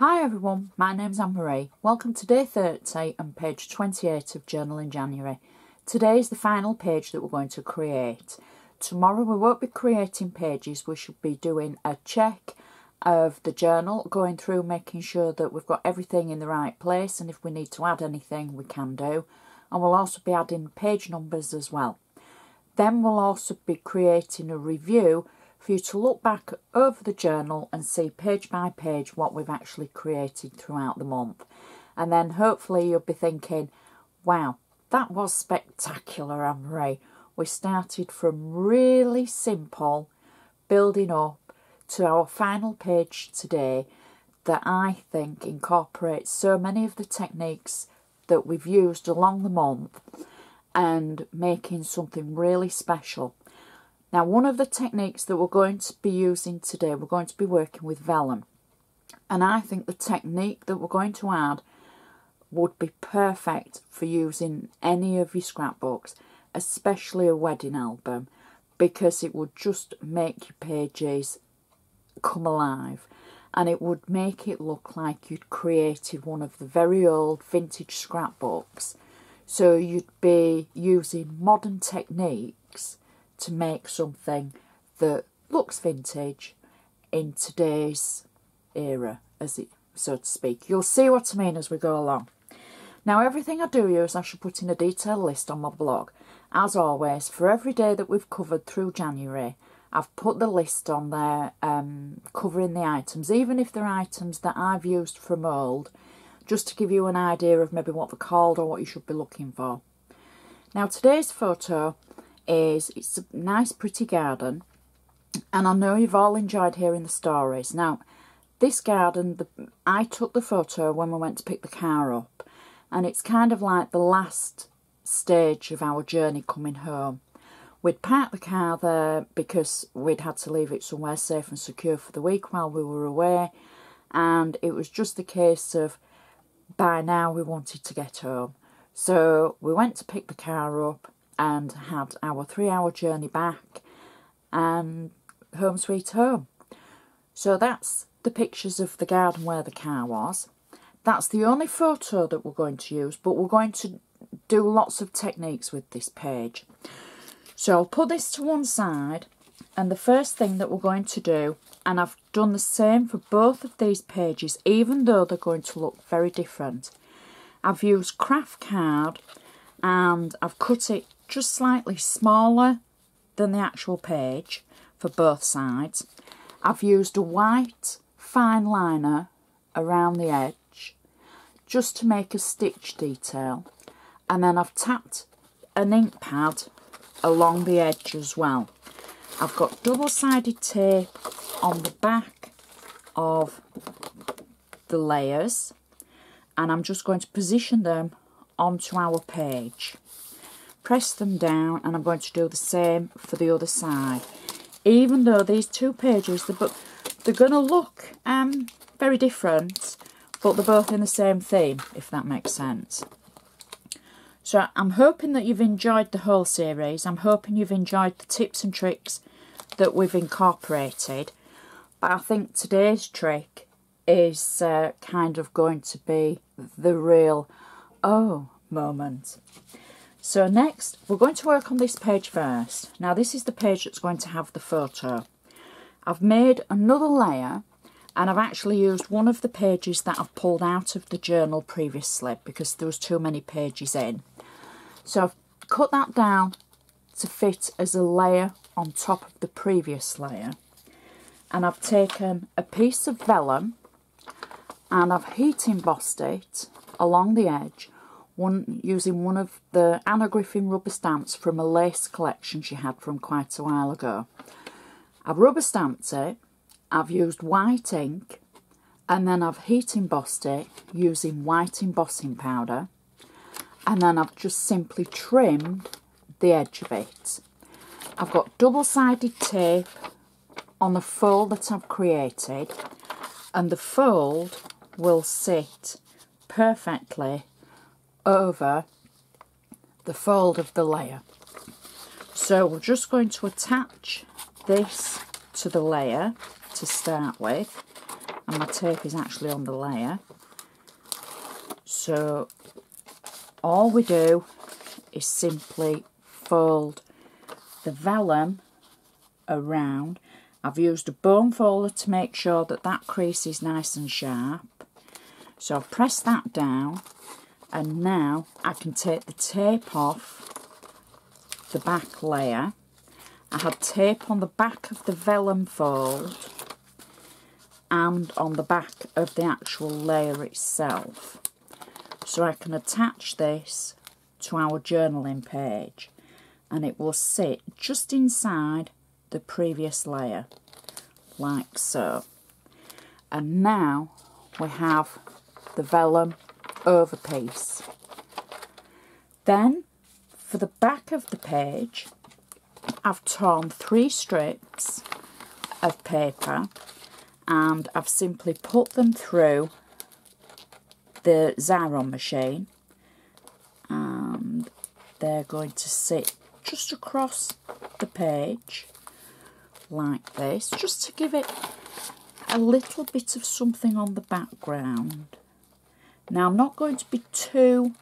Hi everyone, my name's Anne-Marie. Welcome to day 30 and page 28 of Journal in January. Today is the final page that we're going to create. Tomorrow we won't be creating pages, we should be doing a check of the journal, going through making sure that we've got everything in the right place, and if we need to add anything we can do. And we'll also be adding page numbers as well. Then we'll also be creating a review for you to look back over the journal and see page by page what we've actually created throughout the month. And then hopefully you'll be thinking, wow, that was spectacular, Anne-Marie. We started from really simple, building up to our final page today that I think incorporates so many of the techniques that we've used along the month and making something really special. Now, one of the techniques that we're going to be using today, we're going to be working with Vellum. And I think the technique that we're going to add would be perfect for using any of your scrapbooks, especially a wedding album, because it would just make your pages come alive. And it would make it look like you'd created one of the very old vintage scrapbooks. So you'd be using modern techniques to make something that looks vintage in today's era, so to speak. You'll see what I mean as we go along. Now, everything I do use, I should put in a detailed list on my blog. As always, for every day that we've covered through January, I've put the list on there covering the items, even if they're items that I've used from old, just to give you an idea of maybe what they're called or what you should be looking for. Now, today's photo it's a nice pretty garden, and I know you've all enjoyed hearing the stories. Now, this garden, I took the photo when we went to pick the car up, and it's kind of like the last stage of our journey coming home. We'd parked the car there because we'd had to leave it somewhere safe and secure for the week while we were away, and it was just a case of by now we wanted to get home. So we went to pick the car up and had our 3-hour journey back and home sweet home. So that's the pictures of the garden where the car was. That's the only photo that we're going to use, but we're going to do lots of techniques with this page. So I'll put this to one side, and the first thing that we're going to do, and I've done the same for both of these pages, even though they're going to look very different. I've used Kraft card and I've cut it just slightly smaller than the actual page for both sides. I've used a white fine liner around the edge just to make a stitch detail, and then I've tapped an ink pad along the edge as well. I've got double-sided tape on the back of the layers, and I'm just going to position them onto our page. Press them down, and I'm going to do the same for the other side. Even though these two pages, they're going to look very different, but they're both in the same theme, if that makes sense. So I'm hoping that you've enjoyed the whole series. I'm hoping you've enjoyed the tips and tricks that we've incorporated. But I think today's trick is kind of going to be the real oh moment. So next, we're going to work on this page first. Now, this is the page that's going to have the photo. I've made another layer, and I've actually used one of the pages that I've pulled out of the journal previously because there was too many pages in. So I've cut that down to fit as a layer on top of the previous layer. And I've taken a piece of vellum and I've heat embossed it along the edge, using one of the Griffin rubber stamps from a lace collection she had from quite a while ago. I've rubber stamped it, I've used white ink, and then I've heat embossed it using white embossing powder, and then I've just simply trimmed the edge of it. I've got double-sided tape on the fold that I've created, and the fold will sit perfectly over the fold of the layer. So we're just going to attach this to the layer to start with. and my tape is actually on the layer. So all we do is simply fold the vellum around. I've used a bone folder to make sure that that crease is nice and sharp. So I've pressed that down, and now I can take the tape off the back layer. I had tape on the back of the vellum fold and on the back of the actual layer itself. So I can attach this to our journaling page, and it will sit just inside the previous layer, like so. And now we have the vellum over piece. Then for the back of the page, I've torn 3 strips of paper and I've simply put them through the Xyron machine, and they're going to sit just across the page like this, just to give it a little bit of something on the background. Now I'm not going to be too,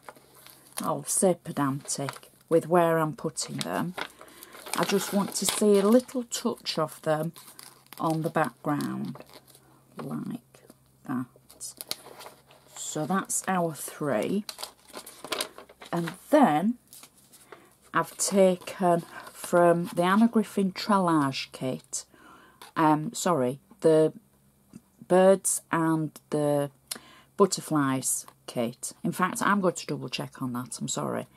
I'll say, pedantic with where I'm putting them. I just want to see a little touch of them on the background, like that. So that's our 3. And then I've taken from the Anna Griffin Trelliage kit, the birds and the butterflies kit. In fact, I'm going to double check on that, I'm sorry.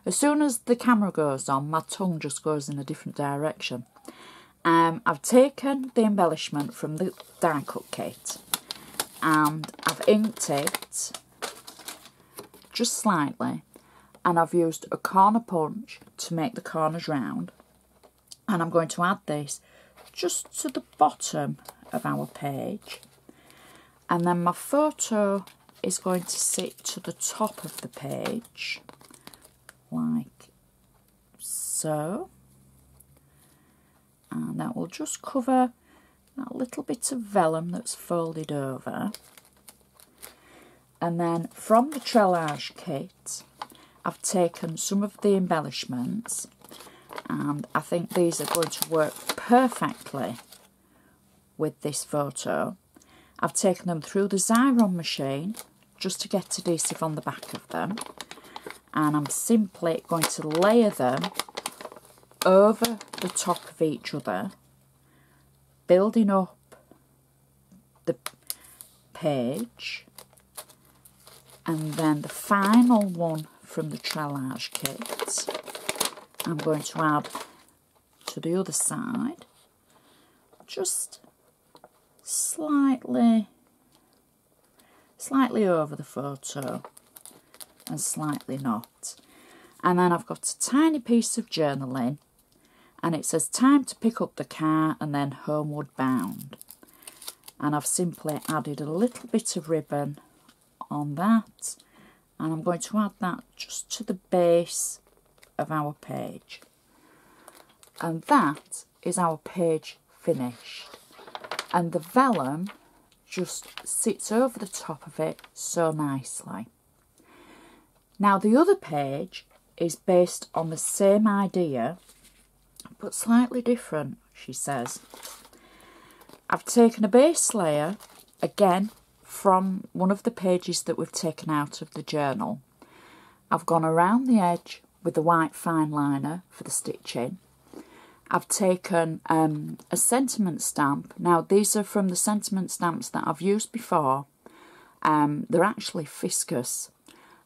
As soon as the camera goes on, my tongue just goes in a different direction. I've taken the embellishment from the die cut kit and I've inked it just slightly, and I've used a corner punch to make the corners round, and I'm going to add this just to the bottom of our page, and then my photo is going to sit to the top of the page like so, and that will just cover that little bit of vellum that's folded over. And then from the Trelliage kit, I've taken some of the embellishments, and I think these are going to work perfectly with this photo. I've taken them through the Xyron machine just to get adhesive on the back of them, and I'm simply going to layer them over the top of each other, building up the page. And then the final one from the Trelliage kit, I'm going to add to the other side, just slightly over the photo and slightly not. And then I've got a tiny piece of journaling, and it says time to pick up the car and then homeward bound. And I've simply added a little bit of ribbon on that, and I'm going to add that just to the base of our page, and that is our page finished. And the vellum just sits over the top of it so nicely. Now the other page is based on the same idea but slightly different, she says. I've taken a base layer again from one of the pages that we've taken out of the journal. I've gone around the edge with the white fine liner for the stitching. I've taken a sentiment stamp. Now these are from the sentiment stamps that I've used before. They're actually viscous,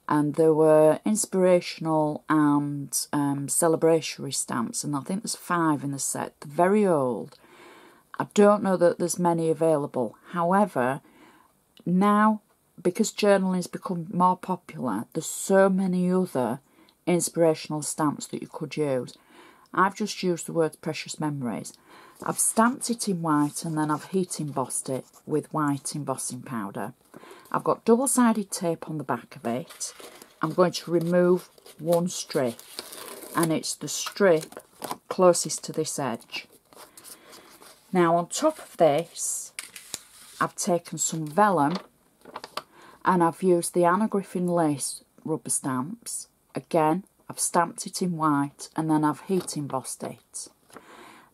and there were inspirational and celebratory stamps, and I think there's 5 in the set. They're very old. I don't know that there's many available. However, now, because journaling has become more popular, there's so many other inspirational stamps that you could use. I've just used the words Precious Memories. I've stamped it in white, and then I've heat embossed it with white embossing powder. I've got double-sided tape on the back of it. I'm going to remove one strip, and it's the strip closest to this edge. Now on top of this, I've taken some vellum and I've used the Griffin Lace Rubber stamps. Again, I've stamped it in white and then I've heat embossed it.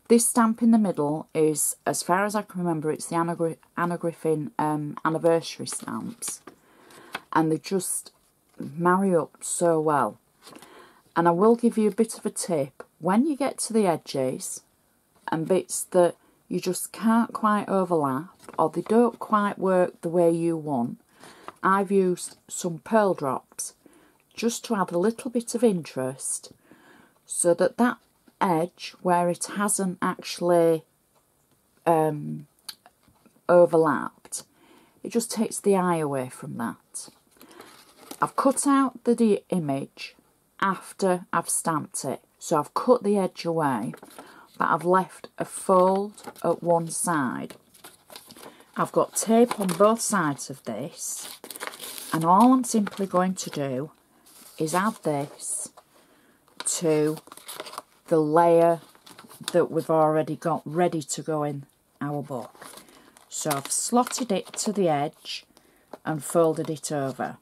This stamp in the middle is, as far as I can remember, it's the Griffin anniversary stamps. And they just marry up so well. And I will give you a bit of a tip. When you get to the edges and bits that you just can't quite overlap or they don't quite work the way you want, I've used some pearl drops just to add a little bit of interest so that that edge where it hasn't actually overlapped, it just takes the eye away from that. I've cut out the image after I've stamped it, so I've cut the edge away, but I've left a fold at one side. I've got tape on both sides of this, and all I'm simply going to do is add this to the layer that we've already got ready to go in our book. So I've slotted it to the edge and folded it over.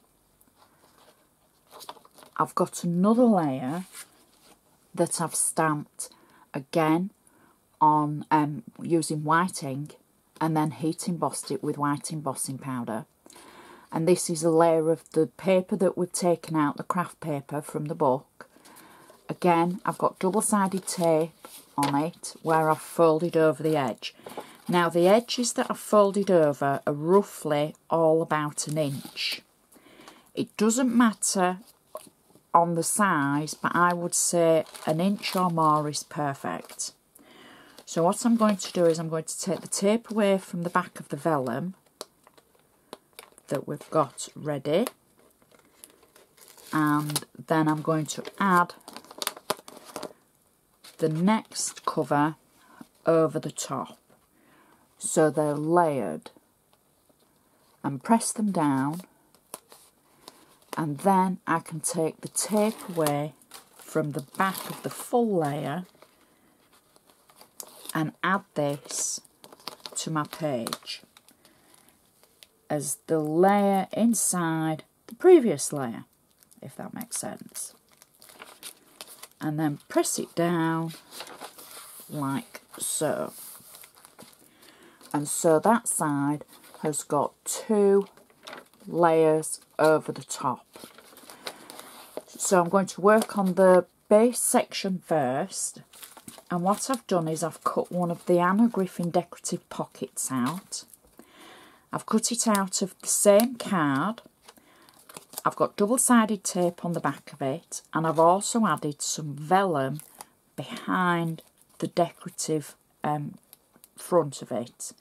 I've got another layer that I've stamped again on using white ink and then heat embossed it with white embossing powder. And this is a layer of the paper that we've taken out, the Kraft paper from the book. Again, I've got double-sided tape on it where I've folded over the edge. Now, the edges that I've folded over are roughly all about 1 inch. It doesn't matter on the size, but I would say 1 inch or more is perfect. So what I'm going to do is I'm going to take the tape away from the back of the vellum that we've got ready, and then I'm going to add the next cover over the top so they're layered, and press them down, and then I can take the tape away from the back of the full layer and add this to my page as the layer inside the previous layer, if that makes sense. And then press it down like so. And so that side has got 2 layers over the top. So I'm going to work on the base section first, and what I've done is I've cut one of the Griffin decorative pockets out. I've cut it out of the same card. I've got double-sided tape on the back of it, and I've also added some vellum behind the decorative front of it.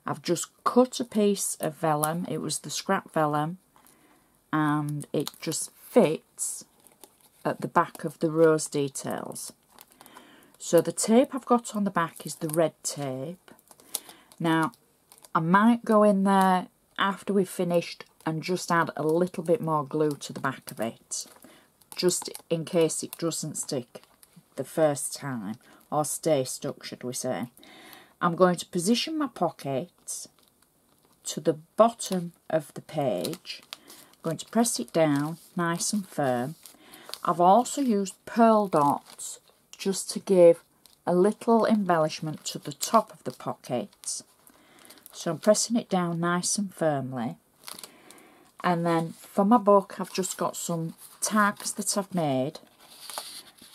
I've just cut a piece of vellum, it was the scrap vellum, and it just fits at the back of the rose details. So the tape I've got on the back is the red tape. Now, I might go in there after we've finished and just add a little bit more glue to the back of it, just in case it doesn't stick the first time, or stay stuck, should we say. I'm going to position my pocket to the bottom of the page. I'm going to press it down nice and firm. I've also used pearl dots just to give a little embellishment to the top of the pocket. So I'm pressing it down nice and firmly. And then for my book, I've just got some tags that I've made,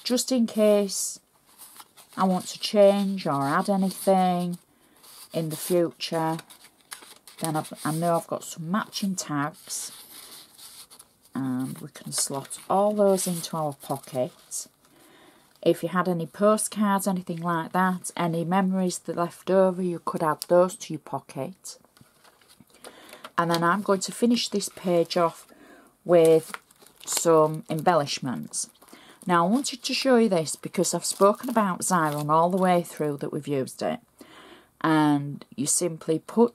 just in case I want to change or add anything in the future. Then I know I've got some matching tags, and we can slot all those into our pocket. If you had any postcards, anything like that, any memories that left over, you could add those to your pocket. And then I'm going to finish this page off with some embellishments. Now, I wanted to show you this because I've spoken about Xyron all the way through that we've used it. And you simply put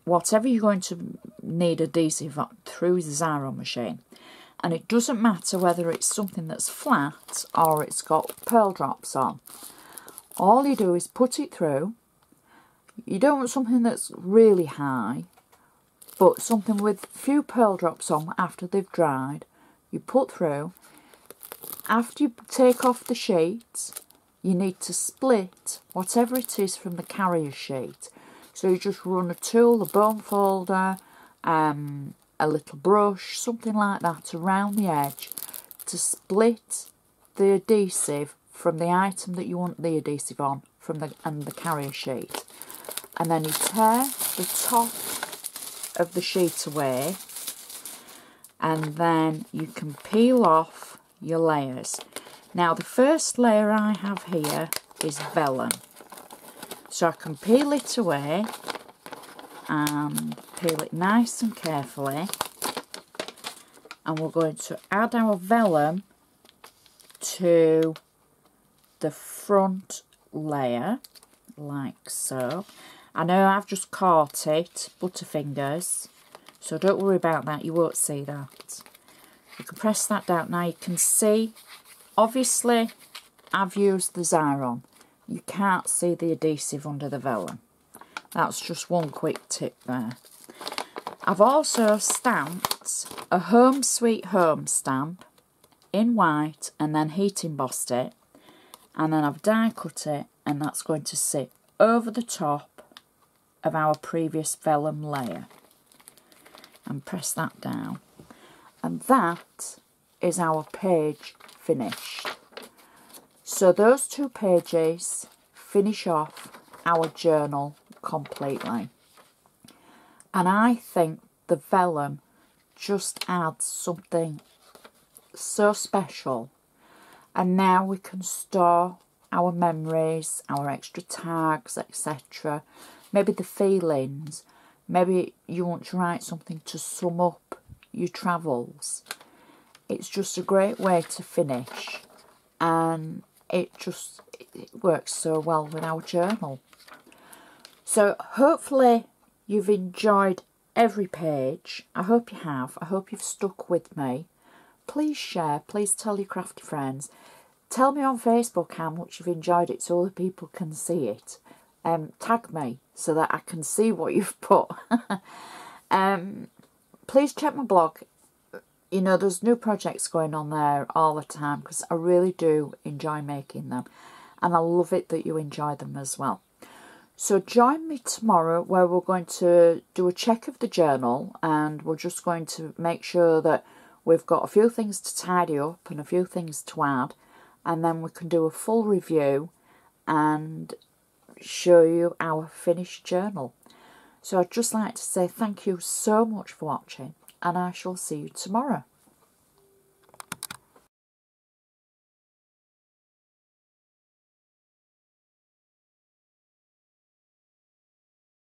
whatever you're going to need adhesive through the Xyron machine. And it doesn't matter whether it's something that's flat or it's got pearl drops on. All you do is put it through, You don't want something that's really high, but something with few pearl drops on after they've dried. You put through. After you take off the sheet, you need to split whatever it is from the carrier sheet. So you just run a tool, a bone folder, a little brush, something like that around the edge to split the adhesive from the item that you want the adhesive on and the carrier sheet. And then you tear the top of the sheet away, and then you can peel off your layers. Now the first layer I have here is vellum, so I can peel it away and peel it nice and carefully, and we're going to add our vellum to the front layer like so. I know I've just caught it, butterfingers, so don't worry about that, you won't see that. You can press that down. Now you can see, obviously I've used the Xyron. You can't see the adhesive under the vellum. That's just one quick tip there. I've also stamped a Home Sweet Home stamp in white and then heat embossed it, and then I've die cut it, and that's going to sit over the top of our previous vellum layer. And press that down. And that is our page finished. So those two pages finish off our journal completely. And I think the vellum just adds something so special. And now we can store our memories, our extra tags, etc. Maybe the feelings. Maybe you want to write something to sum up your travels. It's just a great way to finish, and it works so well with our journal. So hopefully you've enjoyed every page. I hope you have. I hope you've stuck with me. Please share, please tell your crafty friends. Tell me on Facebook how much you've enjoyed it so other people can see it. Tag me so that I can see what you've put. Please check my blog. You know, there's new projects going on there all the time because I really do enjoy making them, and I love it that you enjoy them as well. So join me tomorrow where we're going to do a check of the journal, and we're just going to make sure that we've got a few things to tidy up and a few things to add, and then we can do a full review and show you our finished journal. So I'd just like to say thank you so much for watching, and I shall see you tomorrow.